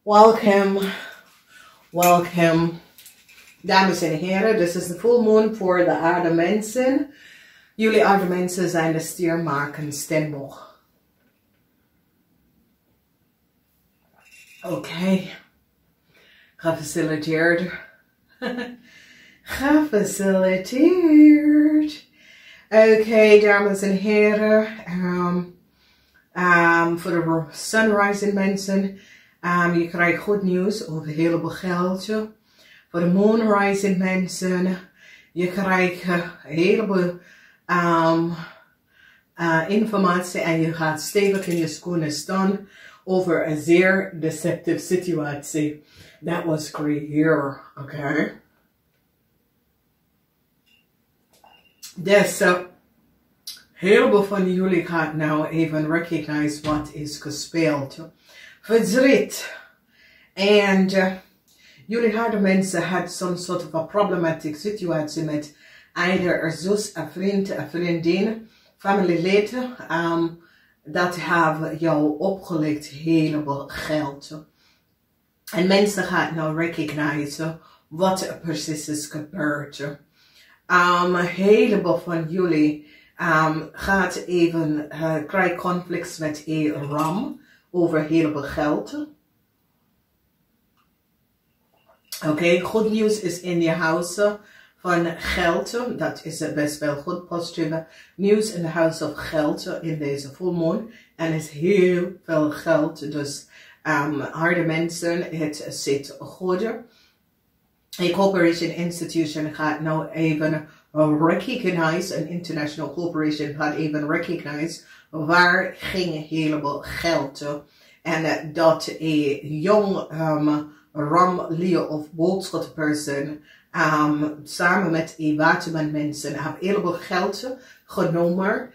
Welcome, welcome. Dames en heren, this is the full moon voor de aarde mensen. Jullie aarde mensen zijn de stiermaken steenbok. Oké. Gefaciliteerd. Gefaciliteerd. Oké, dames en heren. Voor de sunrising mensen. Je krijgt goed nieuws over een heleboel geldje. Voor de moonrising mensen. Je krijgt een heleboel informatie. En je gaat stevig in je schoenen staan. Over een zeer deceptive situatie. That was great here. Okay. Dus heleboel van jullie gaat nou even recognize wat is gespeeld. Verdriet. En jullie harde mensen had some sort of a problematic situatie met either een zus, een vriend, een vriendin, familieleden. Dat hebben jou opgelegd heleboel geld. En mensen gaan nou recognize wat er precies is gebeurd. Een heleboel van jullie gaat even krijgen conflicts met een ram over heleboel geld. Oké, goed nieuws is in je huis van geld. Dat is best wel goed positieve nieuws in de huis of geld in deze volmoon. En is heel veel geld. Dus harde mensen, het zit goed. Een corporation institution gaat nou even recognize, een international corporation gaat even recognize waar ging heleboel geld. En dat een jong ram, leo of boodschapperson samen met een waterman mensen hebben heleboel geld genomen.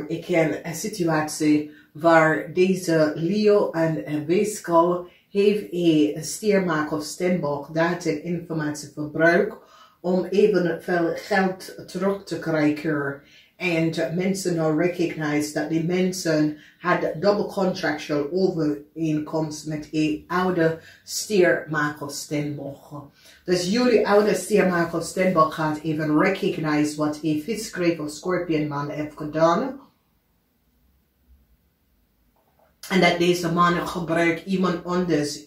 Ik ken een situatie waar deze leo en weeskal heeft een stiermaag of steenbok data en informatie verbruikt om evenveel geld terug te krijgen. En mensen nou recognize dat die mensen hadden double contractual overeenkomst met een oude stiermaag of steenbok. Dus jullie oude stiermaag of steenbok gaat even recognize wat een viskreef of scorpionman heeft gedaan. En dat deze man gebruikt iemand anders,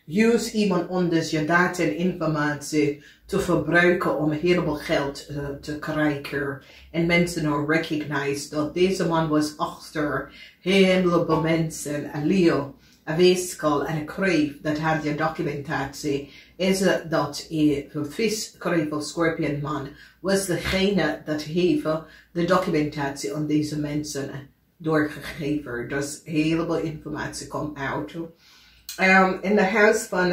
use iemand anders je data en informatie te verbruiken om heel veel geld te krijgen. En mensen nou recognize dat deze man was achter heel veel mensen, een leo, een weeskal en een kreef, dat had je documentatie. Is het dat een vis, kreef of scorpion man was degene dat heeft de documentatie aan deze mensen doorgegeven. Dus heel veel informatie komt uit. In de huis van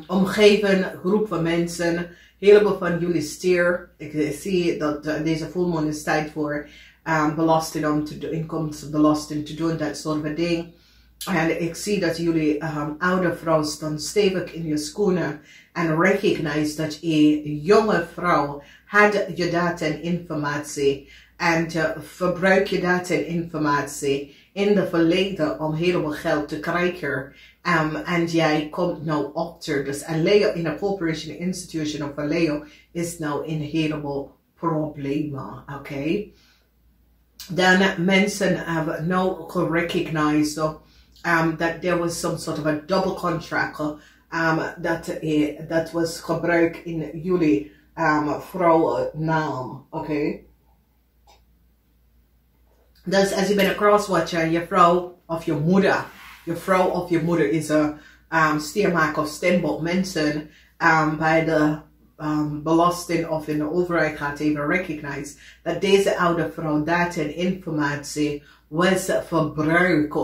omgeven groep van mensen, heleboel van jullie stier. Ik zie dat deze volmoon is tijd voor belasting om te doen, inkomstenbelasting te doen, dat soort van ding. En ik zie dat jullie oude vrouw staan stevig in je schoenen en recognize dat een jonge vrouw had je data en informatie en verbruik je data en informatie in de verleden om helemaal geld te krijgen. En jij komt nou achter, dus een leo in een corporation institution of een leo is nou in heleboel problemen, oké? Dan mensen hebben nou gerecognized that there was some sort of a double contract that was gebruikt in jullie vrouw naam, oké? Dus als je bent een crosswatcher, je vrouw of je moeder is een stiermaak of steenbok mensen bij de belasting of in de overheid gaat even recognize dat deze oude vrouw data en informatie was verbruikt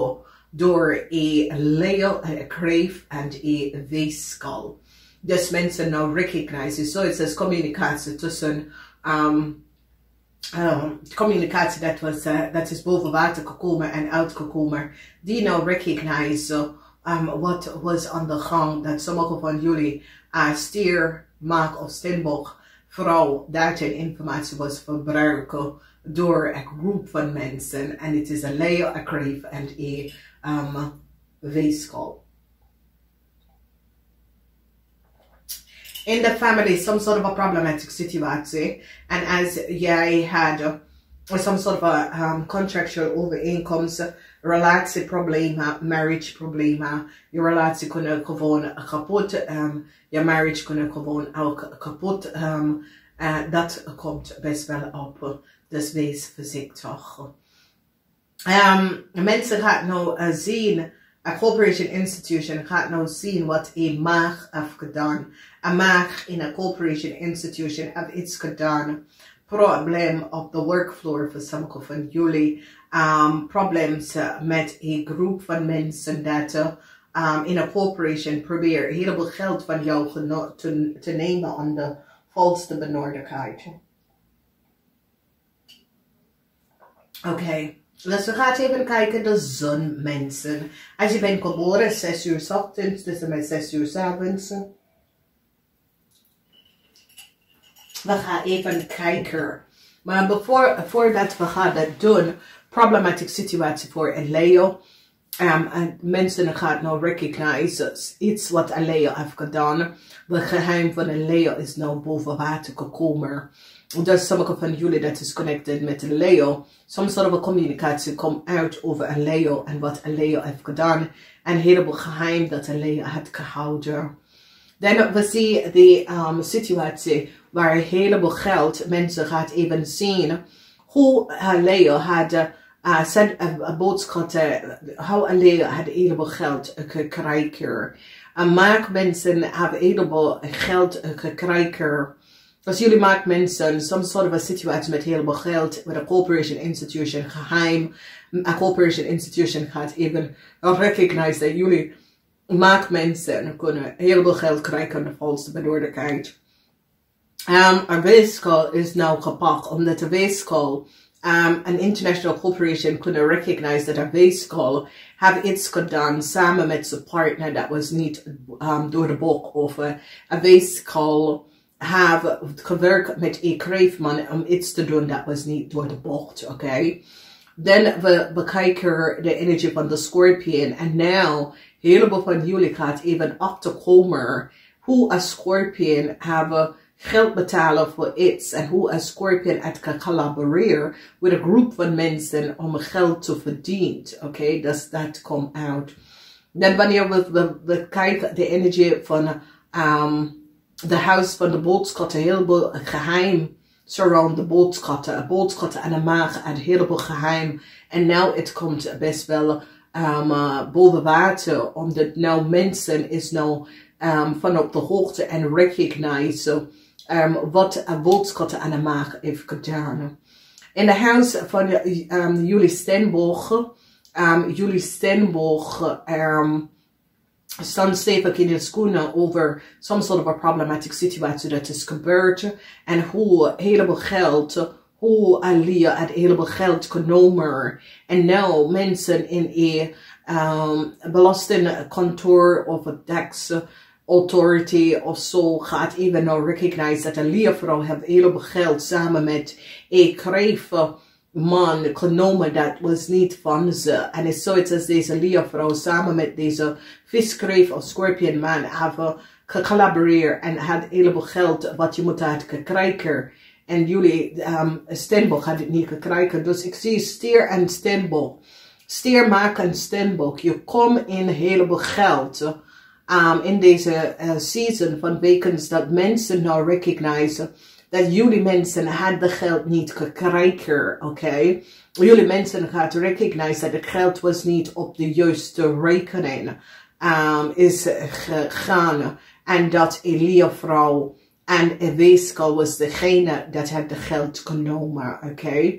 door een leo, een kreef en een weeskal. Dus mensen nou recognize. So het is communicatie tussen communicatie dat is boven water gekomen en uitgekomen. Die nou recognize wat was aan de gang. Dat sommige van jullie stier, maag of steenbok vrouw data en informatie was verbruiken door een groep van mensen. En het is een Leo, een Kreef en een weeskal. In the family, some sort of a problematic situatie. And as jij had some sort of a contractual overeenkomsten, relatieproblemen, marriageproblemen. Je relatie kunnen gewoon kapot, je marriage kunnen gewoon ook kapot. Dat komt best wel op. Dus wees voorzichtig. Mensen gaan nou zien. A corporation institution gaat nou zien wat een maag heeft gedaan. Een maag in een corporation institution heeft iets gedaan. Probleem op de workfloor voor sommige van jullie. Problems met een groep van mensen dat in een corporation proberen heel veel geld van jou te nemen aan de volste benodigdheid. Oké. Dus we gaan even kijken de zon, mensen. Als je bent geboren 6 uur 's ochtends, dus met 6 uur 's avonds. We gaan even kijken. Maar voordat we gaan dat doen, problematische situatie voor een Leo. Mensen gaan nou recognizen iets wat een Leo heeft gedaan. Het geheim van een Leo is nou boven water gekomen. Dus sommige van jullie dat is connected met een Leo. Some sort of a communicatie komt uit over een Leo en wat een Leo heeft gedaan. En een heleboel geheim dat een Leo heeft gehouden. Dan we zien de situatie waar een heleboel geld, mensen gaan even zien hoe een Leo had een boodschap, hoe een Leo had een heleboel geld gekregen. En maak mensen hebben een heleboel geld gekregen. Als jullie maken mensen some sort of a situatie met heel veel geld, met een corporation institution geheim. Een corporation institution gaat even recognize dat jullie maken mensen kunnen heel veel geld krijgen aan de volste benodigdheid. Een weeskal is nou gepakt, omdat de weeskal een international corporation kunnen recognize dat een weeskal heeft iets gedaan samen met zijn partner dat was niet door de boek of een weeskal have gewerkt met een kreefman om iets te doen dat was niet door de bocht, oké? Dan we bekijken de energie van de scorpion en nou, heleboel van jullie gaat even achterkomen hoe een scorpion hebben geld betalen voor iets en hoe een scorpion het kan collaboreren met een groep van mensen om geld te verdienen, oké? Dus dat komt uit. Dan wanneer we kijken de energie van de huis van de boodschatten, heel veel geheim surround de boodschatten. Boodschatten en een maag en heel veel geheim. En nou het komt best wel boven water, omdat nou mensen is nou van op de hoogte en recognize wat een boodschatten en een maag heeft gedaan. In de huis van jullie Steenbok, staan stevig in de schoenen over some sort of a problematic situatie dat is gebeurd. En hoe heleboel geld, hoe Alia het heleboel geld genomen. En nou mensen in een belastingkantoor of een tax authority of zo gaat even nou recognize dat Alia vrouw heeft heleboel geld samen met een kreeft man genomen dat was niet van ze. En het is zoiets als deze Leo-vrouw samen met deze viskreef of scorpion man hebben gecollaboreerd en had een heleboel geld wat je moet had gekregen. En jullie Steenbok had het niet gekregen. Dus ik zie stier en Steenbok. Stier maken en Steenbok. Je komt in een heleboel geld in deze season van wekens dat mensen nou recognizen dat jullie mensen hadden geld niet gekregen, oké? Jullie mensen gaan recognize dat het geld was niet op de juiste rekening is gegaan. En dat Elia-vrouw en een weeskal was degene dat had de geld genomen, oké?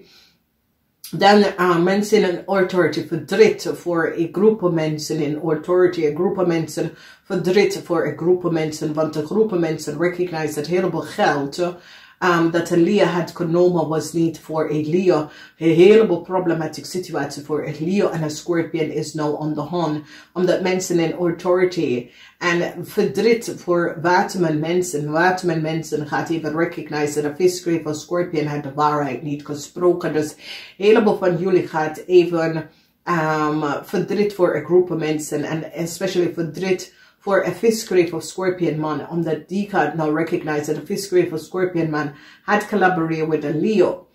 Dan mensen in een authority verdriet voor een groep mensen in authority, een groep mensen verdriet voor een groep mensen, want de groep mensen recognize dat heel veel geld dat een Leo had genomen was niet voor een Leo. Een heleboel problematische situatie voor een Leo en een Scorpion is nou on the hand. Omdat mensen in authority en verdriet voor waterman mensen gaat even recognizen dat visgreep of Scorpion had de waarheid niet gesproken. Dus een heleboel van jullie gaat even verdriet voor een groep mensen en especially verdriet voor een visgreep of Scorpion man, omdat die gaat nou recognize dat de visgreep of Scorpion man had collaboreerd met een Leo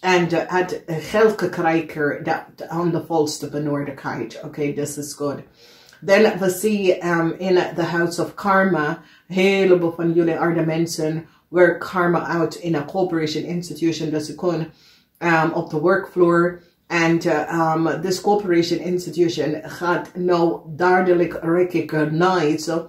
en had geld gekregen dat aan de volste benodigheid. Oké, this is good. Dan we zien in the house of karma, een heleboel van jullie aarde mensen work karma out in a corporation institution, dus ze kunnen op de workfloor. En this corporation institution gaat nou duidelijk recognize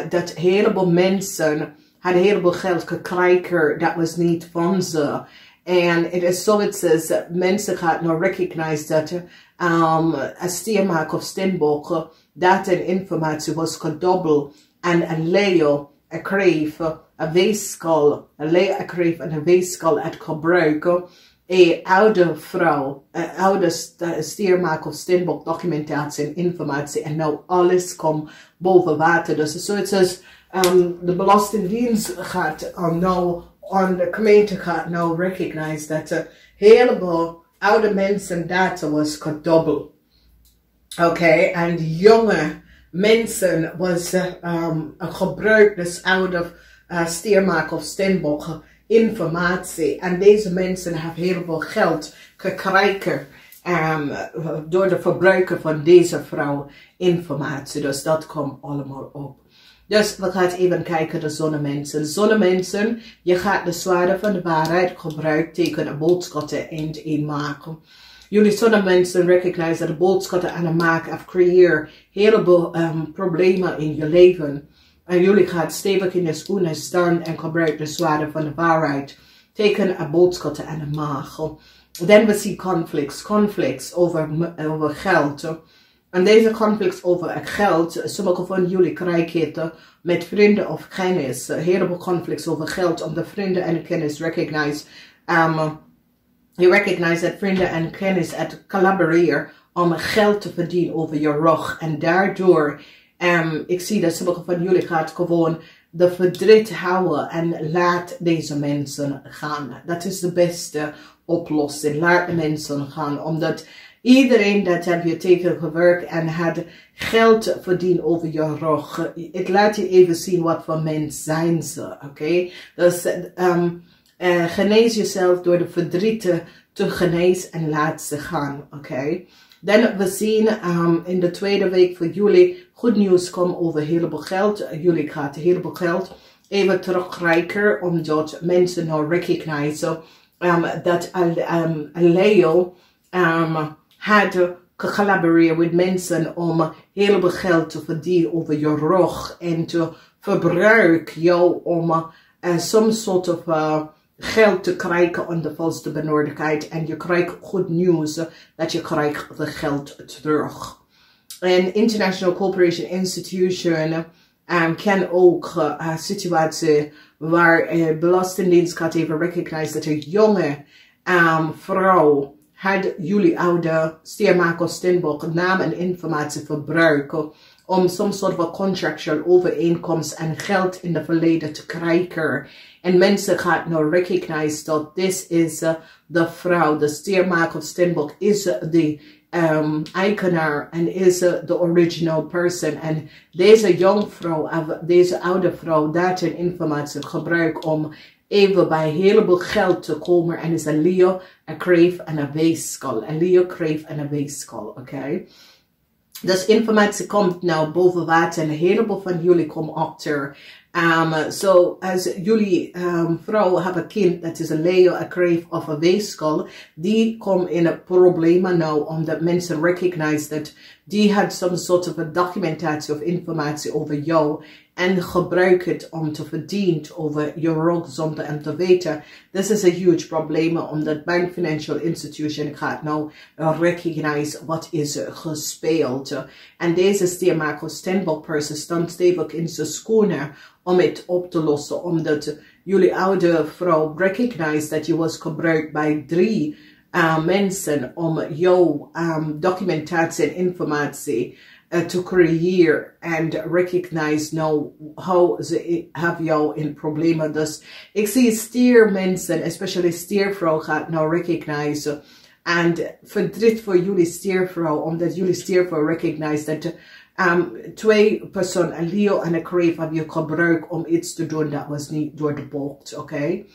dat een heleboel mensen hadden een heleboel geld gekregen dat was niet van ze. En het is zoiets als mensen gaan nou recognize dat een stiermaak of steenbok dat een informatie was gedobbeld en een Leo kreeg een weeskal, een Leo kreeg een weeskal het gebruiken. Een oude vrouw, oude stiermaak of steenbok documentatie en informatie en nou alles komt boven water. Dus zoiets als de Belastingdienst gaat nou, de gemeente gaat nou recognize dat een heleboel oude mensen data was gedobbeld. Oké, en jonge mensen was gebruikt dus oude stiermaak of steenbok informatie. En deze mensen hebben heel veel geld gekregen door de verbruiker van deze vrouw informatie. Dus dat komt allemaal op. Dus we gaan even kijken naar zonnemensen. Zonnemensen, je gaat de zwaarde van de waarheid gebruiken tegen de boodschappen in maken. Jullie zonnemensen recognize dat de boodschappen aan de maak of creëer heleboel problemen in je leven. En jullie gaan stevig in de schoenen staan en gebruiken de zwaarde van de waarheid. Tegen een boodschap aan de maag. Dan we zien conflicts over geld. En deze conflicts over geld, sommige van jullie krijgen het met vrienden of kennis. Een heleboel conflicts over geld, omdat vrienden en kennis recognize. Je recognize dat vrienden en kennis het collaboreren om geld te verdienen over je rug. En daardoor ik zie dat sommige van jullie gaat gewoon de verdriet houden en laat deze mensen gaan. Dat is de beste oplossing. Laat de mensen gaan. Omdat iedereen dat heb je tegen gewerkt en had geld verdiend over je rug. Het laat je even zien wat voor mens zijn ze. Oké? Dus genees jezelf door de verdriet te genezen en laat ze gaan. Oké? Dan we zien in de tweede week voor jullie goed nieuws komt over heleboel geld. Jullie gaan heleboel geld even terugkrijgen omdat mensen nou recognizen dat Leo had gecollaboreerd met mensen om heleboel geld te verdienen over je rug en te gebruiken jou om some soort of geld te krijgen aan de volste benodigheid en je krijgt goed nieuws dat je krijgt het geld terug. Een International Corporation Institution kan ook een situatie waar Belastingdienst gaat even recognize dat een jonge vrouw had jullie oude stiermaak of steenbok naam en informatie verbruiken om some soort van contractual overeenkomst en geld in het verleden te krijgen. En mensen gaan nou recognize dat dit is de vrouw, de stiermaak of steenbok is de eigenaar en is de original person. En deze jonge vrouw, deze oude vrouw, dat een informatie gebruikt om even bij een heleboel geld te komen. En is een Leo, een kreef en een weeskal. Een Leo, kreef en een weeskal, oké? Dus informatie komt nou boven water en een heleboel van jullie komen achter. Als jullie vrouw hebben een kind, dat is een Leo, een kreef of een weeskal, die komt in een probleem nou, omdat mensen recognize dat die had some soort of documentatie of informatie over jou en gebruik het om te verdienen over je rug zonder hem te weten. This is a huge probleem, omdat bank financial institution gaat nou recognize wat is gespeeld. En deze stiermaak of steenbok person stond stevig in zijn schoenen om het op te lossen, omdat jullie oude vrouw recognized dat je was gebruikt bij 3 mensen om jouw documentatie en informatie to creëer and recognize now how ze have jou in problemen. Dus ik zie stier mensen, especially stiervrouw, gaat nou recognize. En verdriet voor jullie stiervrouw, omdat jullie stiervrouw recognize dat 2 personen, een Leo en een Kreef, hebben je gebruikt om iets te doen dat was niet door de bocht, okay?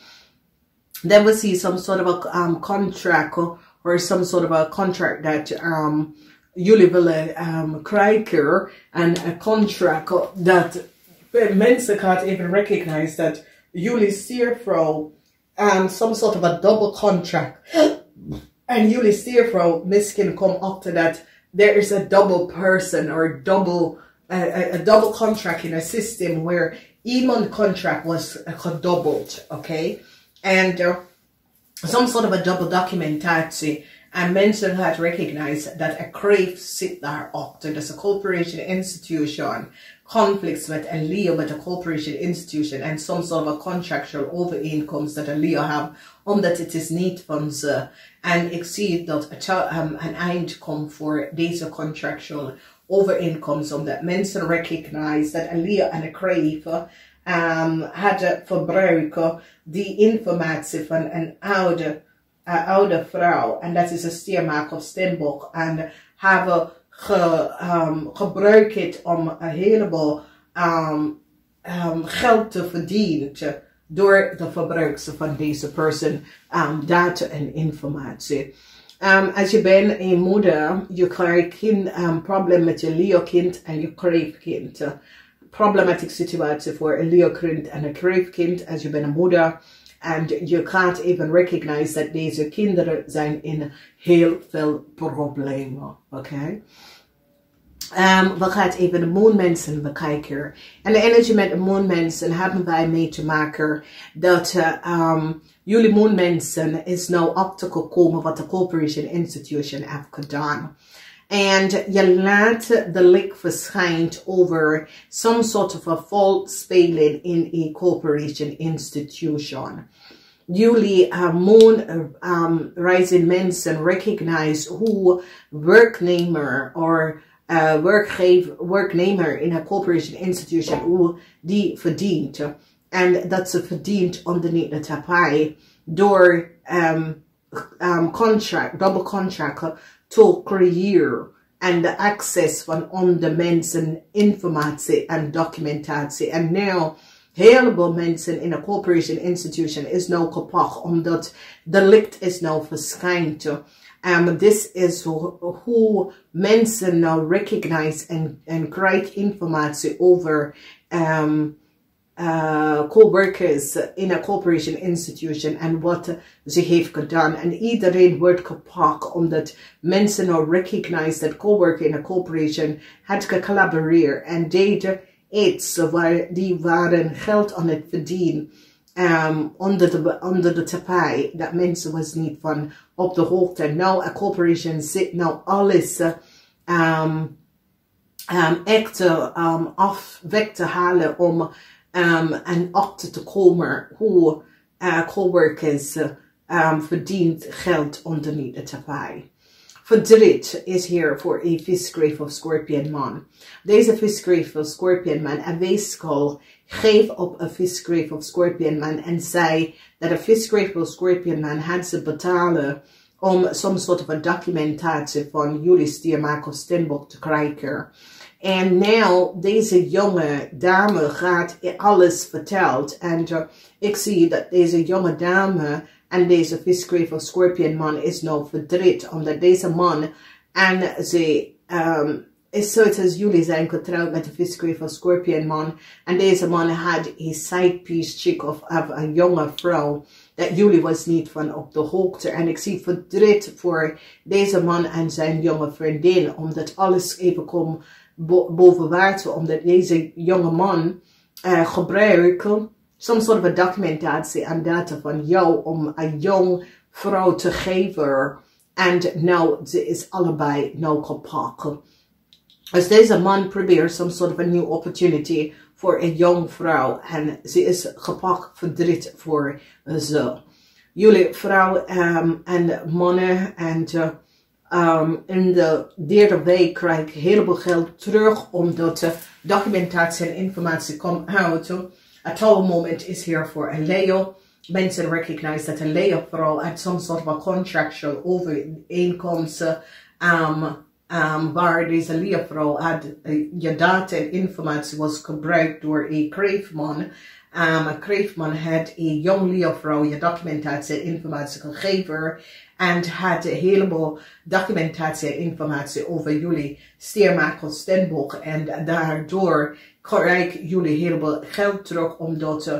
Then we see some sort of a contract or some sort of a contract that jullie willen krijgen, en een contract dat mensen gaat even recognize dat jullie stiervrouw some sort of a double contract. And jullie stiervrouw misschien come after that there is a double person or a double contract in a system where iemand contract was gedoubled, okay? And some sort of a double documentatie. And mensen had recognized that a Kreef zit daarachter. Dus a corporation institution, conflicts met een Leo met a corporation institution, and some sort of a contractual overeenkomst dat een Leo have, omdat het is niet van ze. En ik zie dat een eind komt voor deze contractual overeenkomst, omdat mensen recognize dat een Leo en een Kreef hadden verbruiken die informatie van een oude vrouw, en dat is een stier maagd steenbok, en hebben gebruikt het om een heleboel geld te verdienen door de verbruik van deze persoon, data en informatie. Als je bent een moeder, je krijgt geen probleem met je Leo kind en je Kreef kind. Problematische situatie voor een Leo kind en een Kreef kind als je bent een moeder. En je gaat even recognize dat deze kinderen zijn in heel veel problemen. Oké? We gaan even de moonmensen bekijken. En de energie met de moonmensen hebben wij mee te maken dat jullie moonmensen is nou op te komen wat de corporation institution heeft gedaan. En je laat de licht verschijnt over some sort of a false speling in a corporation institution. Jullie moon rising mensen recognize hoe werknemer or werknemer in a corporation institution hoe die verdient. En dat ze verdient onderneemt de tapijt door double contract to creëren en de access van onder mensen informatie en documentatie. En nu heleboel mensen in een corporation institution is nou kapot omdat de licht is nou verschijnt. This is hoe mensen nou recognize en krijgen informatie over co-workers in a corporation institution en wat ze heeft gedaan. En iedereen wordt gepakt omdat mensen nou recognize dat co-worker in a corporation had gecollaboreerd en deden iets waar die waren geld aan het verdienen onder de tapijt dat mensen was niet van op de hoogte. Nou, a corporation zit nou alles echt weg te halen om en achter te komen hoe coworkers verdient geld onderneemt de tapijt. Verdriet is hier voor een visgreep of scorpion man. Deze visgreep of scorpion man, een weeskal, geef op een visgreep of scorpion man en zei dat een visgreep of scorpion man had ze betalen om some sort of a documentatie van jullie stier maagd steenbok te krijgen. En nou, deze jonge dame gaat alles verteld. En ik zie dat deze jonge dame en deze visgreep of scorpion man is nou verdriet. Omdat deze man en ze is zoals jullie zijn getrouwd met de visgreep of scorpion man. En deze man had een side piece chick of een jonge vrouw. Dat jullie was niet van op de hoogte. En ik zie verdriet voor deze man en zijn jonge vriendin. Omdat alles even komt boven water. Omdat deze jonge man gebruikt some sort of a documentatie en data van jou om een jong vrouw te geven. En nou, ze is allebei nou gepakt. Dus deze man probeert some sort of a new opportunity voor een jong vrouw. En ze is gepakt verdriet voor ze. Jullie vrouwen en mannen en in de derde week krijg ik heel veel geld terug omdat de documentatie en informatie komt uit. A total moment is here for a Leo. Mensen recognize dat een Leo vrouw had some sort of a contractual overeenkomsten waar deze Leo vrouw had je data en informatie was gebruikt door een kreefman. Een kreefman had een jong Leo vrouw je documentatie en informatie gegeven en had een heleboel documentatie en informatie over jullie STIER MAAGD STEENBOK en daardoor krijg jullie heleboel geld terug omdat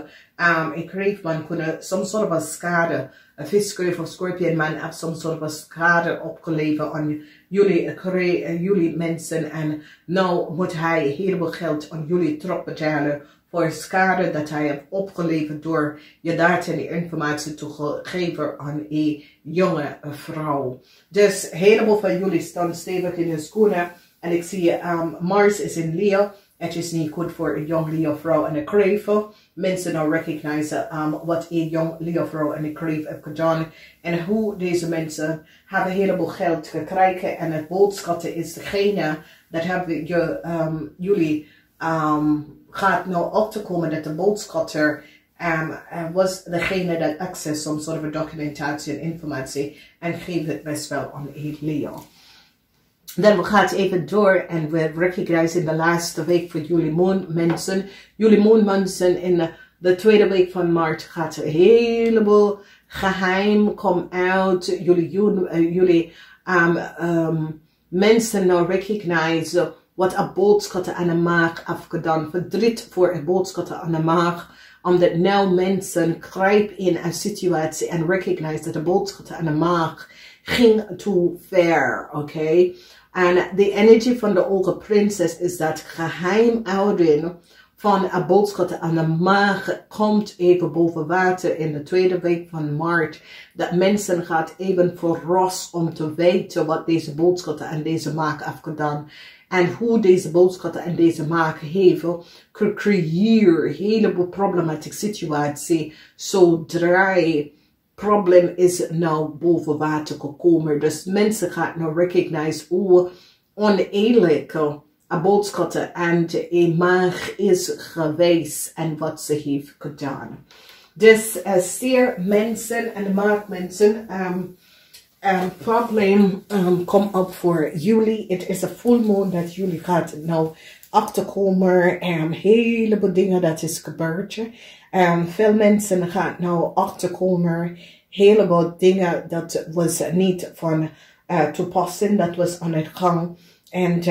een kreefman kunnen some sort of schade, een viskreef of scorpionman heeft some sort of schade opgeleverd aan jullie mensen en nou moet hij heleboel geld aan jullie terugbetalen voor schade dat hij heeft opgeleverd door je data en informatie te geven aan een jonge vrouw. Dus helemaal van jullie staan stevig in hun schoenen en ik zie Mars is in Leo. Het is niet goed voor een jong Leo vrouw en een kreeft. Mensen nou recognizen wat een jong Leo vrouw en een kreeft heeft gedaan. En hoe deze mensen hebben een heleboel geld gekregen. En het boodschap is degene dat hebben jullie gaat nou op te komen dat de boodschatter was degene dat access some sort of documentatie en informatie en geeft het best wel aan een Leo. Dan we gaan even door en we recognize in de laatste week voor jullie moonmensen. Jullie moonmensen in de tweede week van maart gaat een heleboel geheim komen uit. Jullie mensen nou recognize wat een boodschap aan de maag heeft gedaan. Verdriet voor een boodschap aan de maag. Omdat nou mensen grijpen in een situatie en recognize dat de boodschap aan de maag ging too ver, oké? En de energie van de hoge prinses is dat geheimhouding van een boodschap aan de maag komt even boven water in de tweede week van maart. Dat mensen gaat even verrast om te weten wat deze boodschap aan deze maag heeft gedaan. En hoe deze boodschap aan deze maag heeft gecreëerd een heleboel problematische situatie. Zodra probleem is nou boven water gekomen. Dus mensen gaan nou recognize hoe oneerlijk een boodschap aan een maag is geweest en wat ze heeft gedaan. Dus STIER mensen en de maagmensen, probleem komt op voor jullie. Het is een full moon dat jullie gaat nou achterkomen. Heleboel dingen dat is gebeurd. Veel mensen gaan nou achterkomen. Heleboel dingen dat was niet van toepassing. Dat was aan het gang. En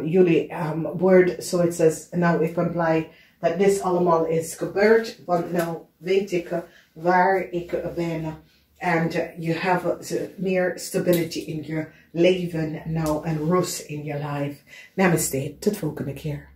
jullie woord, zoals het nou ik ben blij dat dit allemaal is gebeurd. Want nou weet ik waar ik ben. En you have meer stability in je leven nou en rust in je life. Namaste, tot volgende keer.